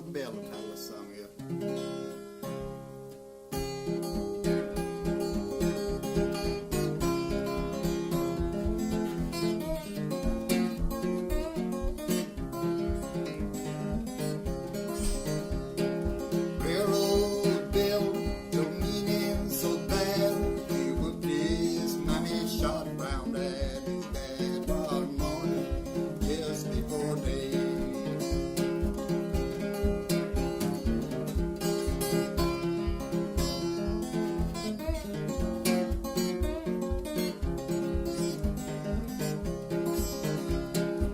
railroad bell tell us some here. Railroad bell, so mean and so bad, he whooped his mammy, shot round at his dad one morning just before day.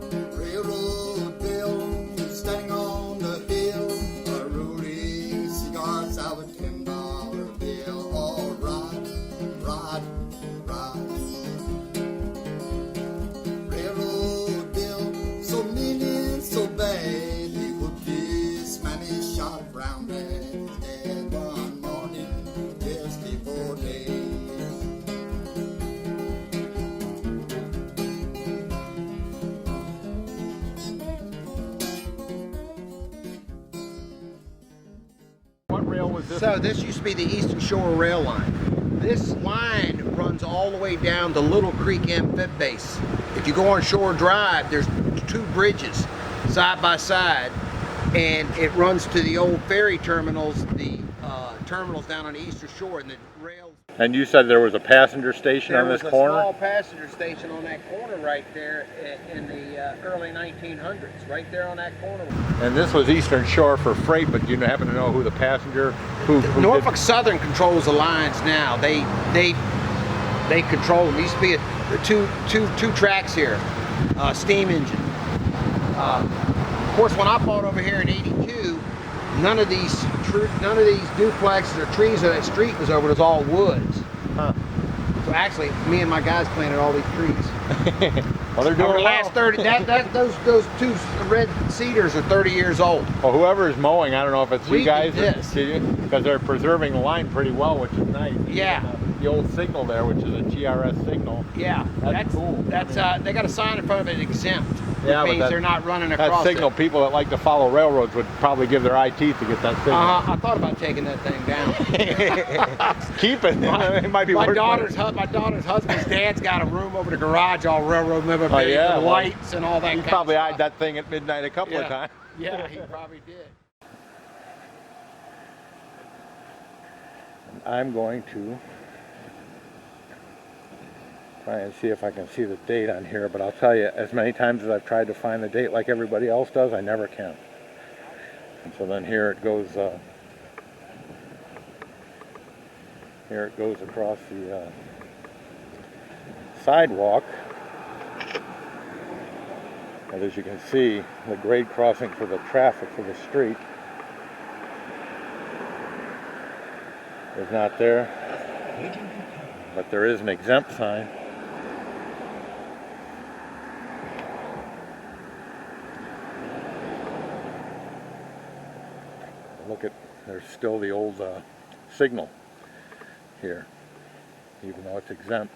Railroad bell, standing on the hill, a rolling cigars out with $10 bill. All right, right, right. Railroad bill, so mean and so bad, he whooped his mammy, shot round at his dad one morning just before day. What rail was this? So this used to be the Eastern Shore Rail Line. This line runs all the way down to Little Creek Amphib Base. If you go on Shore Drive, there's two bridges side by side, and it runs to the old ferry terminals, the terminals down on the Eastern Shore, and the rails. And you said there was a passenger station on this There was corner? a small passenger station on that corner right there in the early 1900s, right there on that corner. And this was Eastern Shore for freight, but do you happen to know who the passenger, who Norfolk Southern controls the lines now. They control them. There used to be two tracks here, steam engine. Of course, when I bought over here in '82, none of these duplexes or trees or that street was over. It was all woods. Huh. So actually, me and my guys planted all these trees. Well, they're doing Over the well. last 30. Those two red cedars are 30 years old. Well, whoever is mowing, I don't know if it's We you guys, did this. because they're preserving the line pretty well, which is nice. Yeah. The old signal there, which is a GRS signal. Yeah, That's cool. That's they got a sign in front of it exempt. Yeah, but Which means that- they're not running That across signal, it. people that like to follow railroads would probably give their eye teeth to get that signal. I thought about taking that thing down. Keep it. It might be my worth daughter's husband's dad's got a room over the garage, all railroad memorabilia, yeah, the well, lights and all that. He kind probably of eyed stuff. that thing at midnight a couple of Yeah. times. Yeah, he probably did. I'm going to try and see if I can see the date on here, but I'll tell you, as many times as I've tried to find the date like everybody else does, I never can. And so then here it goes across the sidewalk. And as you can see, the grade crossing for the traffic for the street is not there, but there is an exempt sign. Look at, there's still the old signal here, even though it's exempt.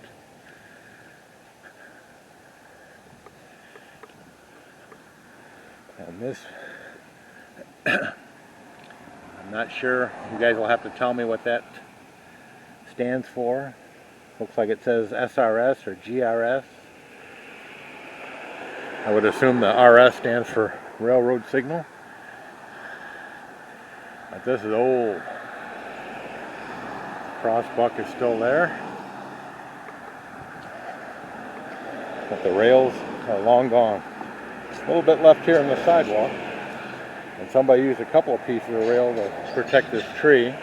And this, I'm not sure, you guys will have to tell me what that stands for. Looks like it says SRS or GRS. I would assume the RS stands for railroad signal. But this is old. Crossbuck is still there. But the rails are long gone. A little bit left here on the sidewalk. And somebody used a couple of pieces of rail to protect this tree.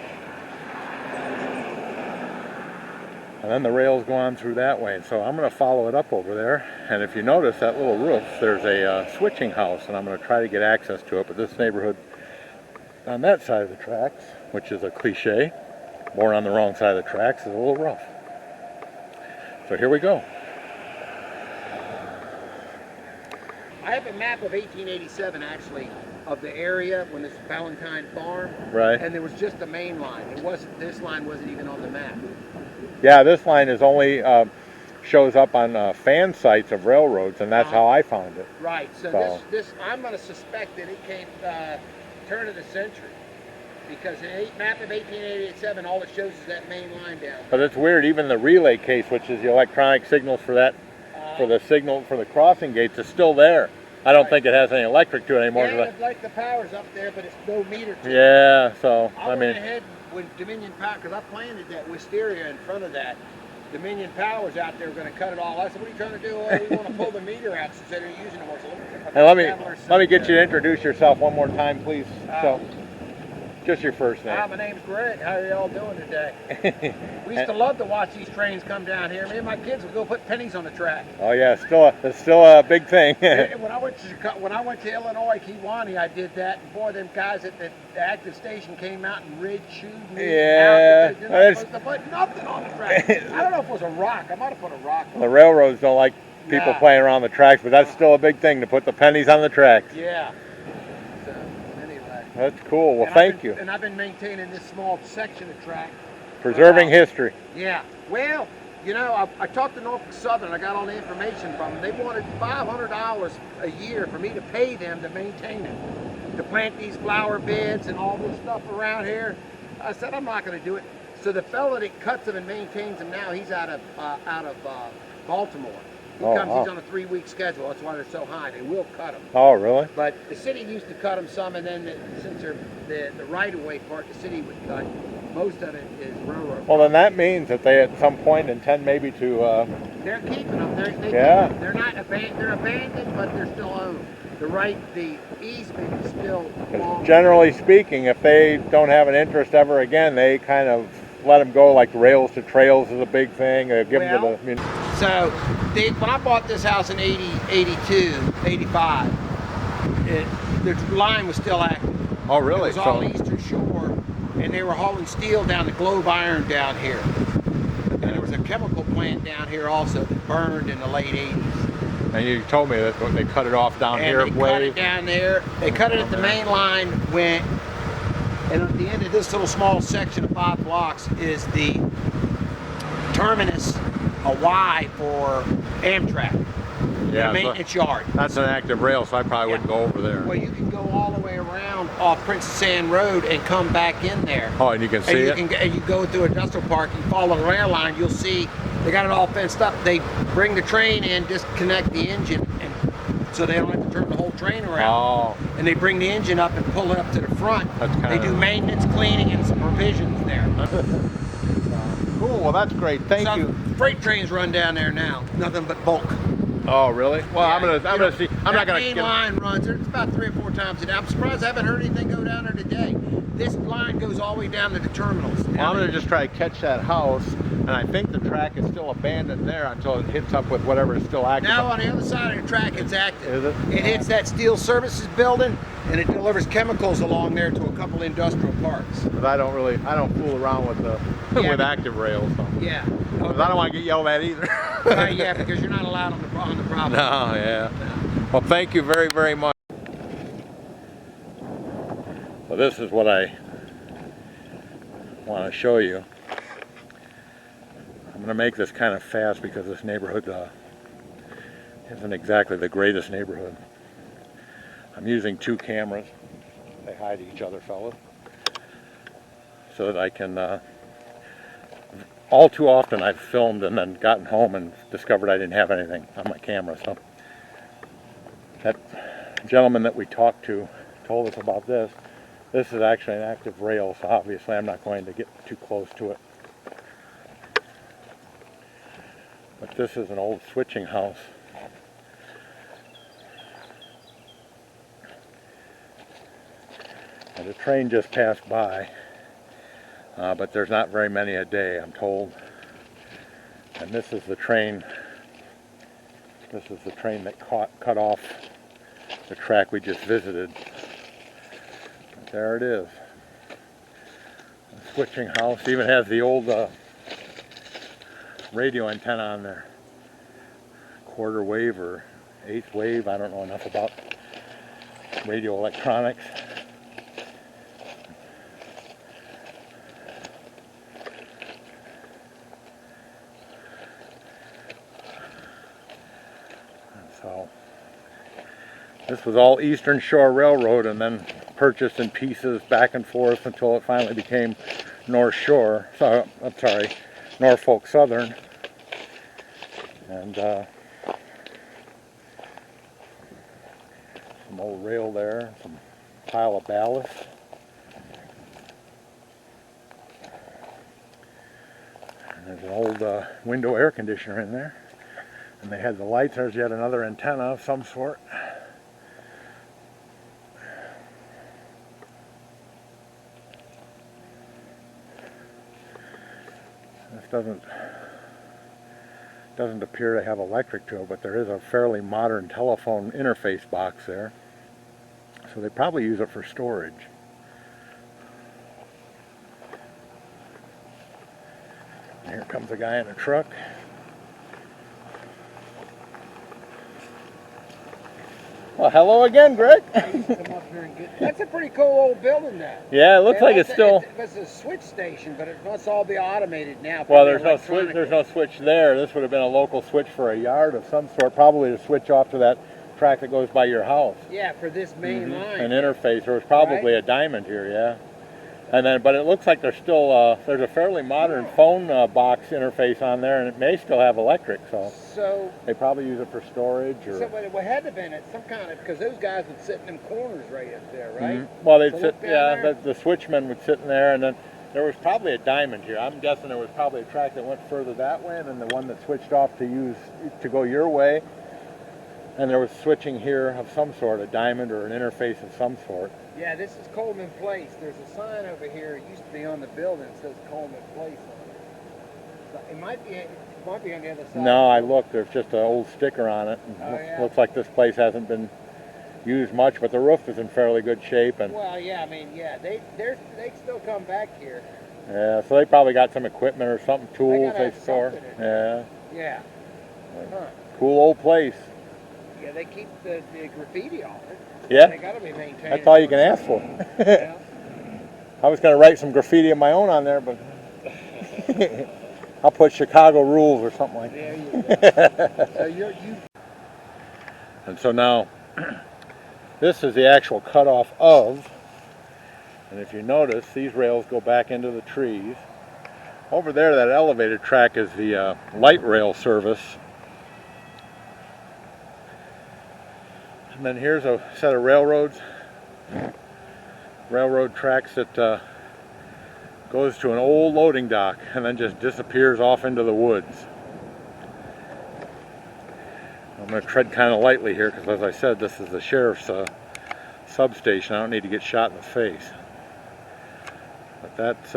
And then the rails go on through that way. So I'm going to follow it up over there. And if you notice that little roof, there's a switching house. And I'm going to try to get access to it. But this neighborhood on that side of the tracks, which is a cliche, born on the wrong side of the tracks, is a little rough. So here we go. I have a map of 1887 actually of the area when this was Valentine Farm. Right. And there was just the main line. This line wasn't even on the map. Yeah, this line is only shows up on fan sites of railroads, and that's how I found it. Right. So, So- this I'm going to suspect that it came turn of the century. Because in map of 1887, all it shows is that main line down. But it's weird, even the relay case, which is the electronic signals for that, for the signal for the crossing gates, is still there. I don't think it has any electric to it anymore. Yeah, like the power's up there, but it's no meter to it. Yeah, so, I went ahead with Dominion Power, because I planted that wisteria in front of that. Dominion Power's out there going to cut it all. I said, what are you trying to do? Oh, we want to pull the meter out instead of using it more. So let me get you to introduce yourself one more time, please. So, just your first name. Hi, my name's Greg. How are y'all doing today? We used to love to watch these trains come down here. Me and my kids would go put pennies on the track. Oh yeah, it's still a big thing. when I went to Illinois, Kewanee, I did that, and boy, them guys at the active station came out and chewed me yeah, out. They're not supposed to put nothing on the track. I don't know if it was a rock. I might have put a rock on the railroads don't like people playing around the tracks, but that's still a big thing to put the pennies on the tracks. Yeah. That's cool. Well, thank you. And I've been maintaining this small section of track. Preserving history. Yeah. Well, you know, I talked to Norfolk Southern. I got all the information from them. They wanted $500 a year for me to pay them to maintain it, to plant these flower beds and all this stuff around here. I said, I'm not going to do it. So the fella that cuts them and maintains them now, he's out of Baltimore. He's on a 3-week schedule. That's why they're so high. They will cut them. Oh, really? But the city used to cut them some, and then since they're the right-of-way part, the city would cut. Most of it is railroad. Well, then that means that they at some point intend maybe to... They're keeping them. They're not abandoned. They're abandoned, but they're still owned. The easement is still long. Generally speaking, if they don't have an interest ever again, they kind of let them go, like rails to trails is a big thing. Give them to the... So, when I bought this house in 82, 85, the line was still active. Oh, really? It was all Eastern Shore, and they were hauling steel down the Globe Iron down here. And there was a chemical plant down here also that burned in the late 80s. And you told me that they cut it off down here. They cut it down there. They cut it at the main line, and at the end of this little small section of 5 blocks is the terminus, a Y for Amtrak. Yeah, the maintenance yard. That's an active rail, so I probably wouldn't go over there. Well, you can go all the way around off Princess Anne Road and come back in there. Oh, and you can see it? And you go through industrial park, you follow the rail line, you'll see they got it all fenced up. They bring the train in, disconnect the engine, and so they don't have to turn the whole train around. Oh. And they bring the engine up and pull it up to the front. They do maintenance, cleaning, and some provisions there. Cool, well that's great, thank you. Freight trains run down there now, nothing but bulk. Oh, really? Well, yeah, I'm gonna see. I'm not gonna. Main line runs. It's about 3 or 4 times a day. I'm surprised I haven't heard anything go down there today. This line goes all the way down to the terminals. Well, I'm gonna just try to catch that house, and I think the track is still abandoned there until it hits up with whatever is still active. Now on the other side of the track, it's active. Is it? It hits that steel services building, and it delivers chemicals along there to a couple industrial parks. But I don't fool around with the with active rails. So. Yeah. Because I don't want to get yelled at either. Yeah, because you're not allowed on the property. No, yeah. Well, thank you very, very much. So this is what I want to show you. I'm going to make this kind of fast because this neighborhood isn't exactly the greatest neighborhood. I'm using 2 cameras. They hide each other, fellas. So that I can... all too often I've filmed and then gotten home and discovered I didn't have anything on my camera. So that gentleman that we talked to told us about this. This is actually an active rail, so obviously I'm not going to get too close to it. But this is an old switching house. And the train just passed by. But there's not very many a day, I'm told. And this is the train. This is the train that cut off the track we just visited. But there it is. The switching house even has the old radio antenna on there. 1/4 wave or 1/8 wave. I don't know enough about radio electronics. So this was all Eastern Shore Railroad, and then purchased in pieces back and forth until it finally became North Shore. So, I'm sorry, Norfolk Southern. And some old rail there, some pile of ballast. And there's an old window air conditioner in there. And they had the lights. There's yet another antenna of some sort. This doesn't appear to have electric to it, but there is a fairly modern telephone interface box there. So they probably use it for storage. And here comes a guy in a truck. Well, hello again, Greg. That's a pretty cool old building there. Yeah, it looks like it's still. It's a switch station, but it must all be automated now. Well, there's no switch. There's no switch there. This would have been a local switch for a yard of some sort, probably to switch off to that track that goes by your house. Yeah, for this main line. An interface. There was probably a diamond here, yeah. And then, but it looks like there's still there's a fairly modern phone box interface on there, and it may still have electric. So they probably use it for storage, or. So it had to have been at some kind of, because those guys would sit in them corners right up there, right? Well, they'd sit. Yeah, the switchman would sit in there, and then there was probably a diamond here. I'm guessing there was probably a track that went further that way, and then the one that switched off to go your way. And there was switching here of some sort, a diamond or an interface of some sort. Yeah, this is Coleman Place. There's a sign over here. It used to be on the building. It says Coleman Place on it. So it might be on the other side. No, I looked. There's just an old sticker on it. Looks like this place hasn't been used much, but the roof is in fairly good shape. And well, yeah, I mean, yeah, they still come back here. Yeah, so they probably got some equipment or something, tools they store. Yeah. Yeah. Huh. Cool old place. Yeah, they keep the graffiti on it. Yeah. They gotta be maintained. That's all you can ask for. Yeah. I was going to write some graffiti of my own on there, but I'll put Chicago rules or something like that. There you go. So And so now, this is the actual cutoff of, and if you notice, these rails go back into the trees. Over there, that elevated track is the light rail service. And then here's a set of railroad tracks that goes to an old loading dock and then just disappears off into the woods. I'm going to tread kind of lightly here because, as I said, this is the sheriff's substation. I don't need to get shot in the face. But that's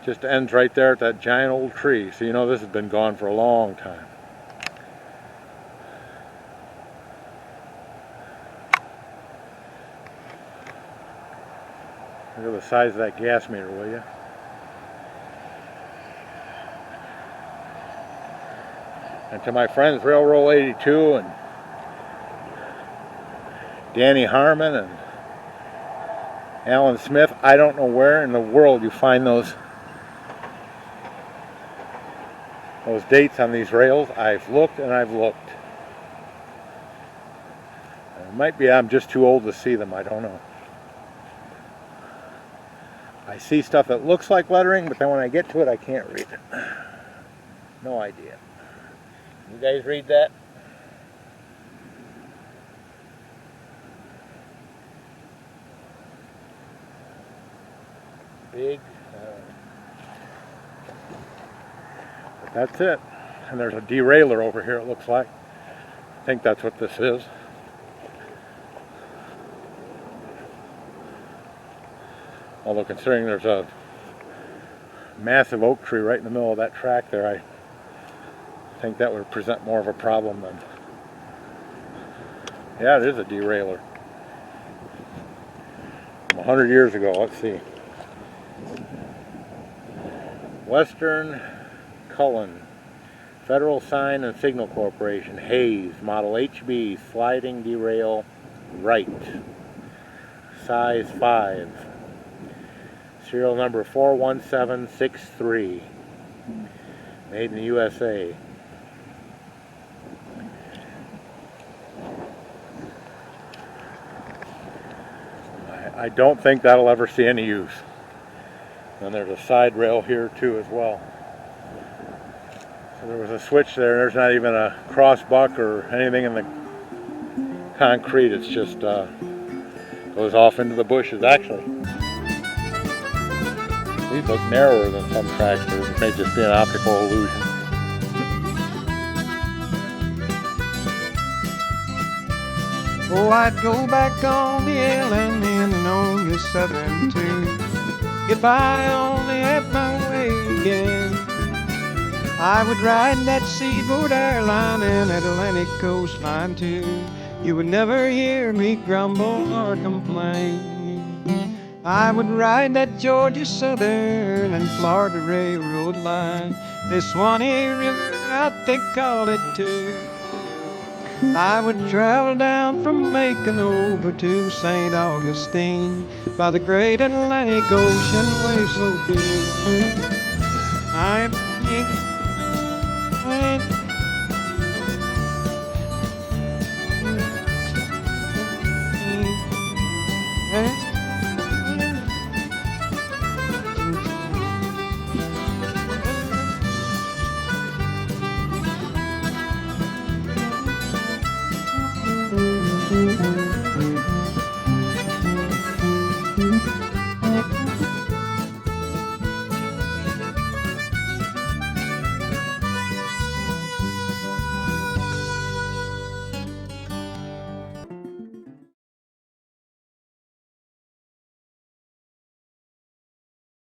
just ends right there at that giant old tree. So you know this has been gone for a long time. Look at the size of that gas meter, will you? And to my friends, Railroad 82 and Danny Harmon and Alan Smith, I don't know where in the world you find those dates on these rails. I've looked and I've looked. It might be I'm just too old to see them, I don't know. I see stuff that looks like lettering, but then when I get to it, I can't read it. No idea. You guys read that? Big. But that's it. And there's a derailleur over here, it looks like. I think that's what this is. Although considering there's a massive oak tree right in the middle of that track there, I think that would present more of a problem than... Yeah, it is a derailleur. From 100 years ago, let's see. Western Cullen, Federal Sign and Signal Corporation, Hayes, Model HB, sliding derail, right. Size 5. Serial number 41763. Made in the USA. I don't think that'll ever see any use. And there's a side rail here too as well. So there was a switch there. There's not even a cross buck or anything in the concrete. It's just goes off into the bushes. Actually, these look narrower than some tractors. It may just be an optical illusion. Oh, I'd go back on the Ellen and on the Southern too, if I only had my way again. I would ride that Seaboard airline and Atlantic coastline too. You would never hear me grumble or complain. I would ride that Georgia Southern and Florida Railroad line, this Swanee River out they call it too. I would travel down from Macon over to St. Augustine by the great Atlantic Ocean way so big. I'm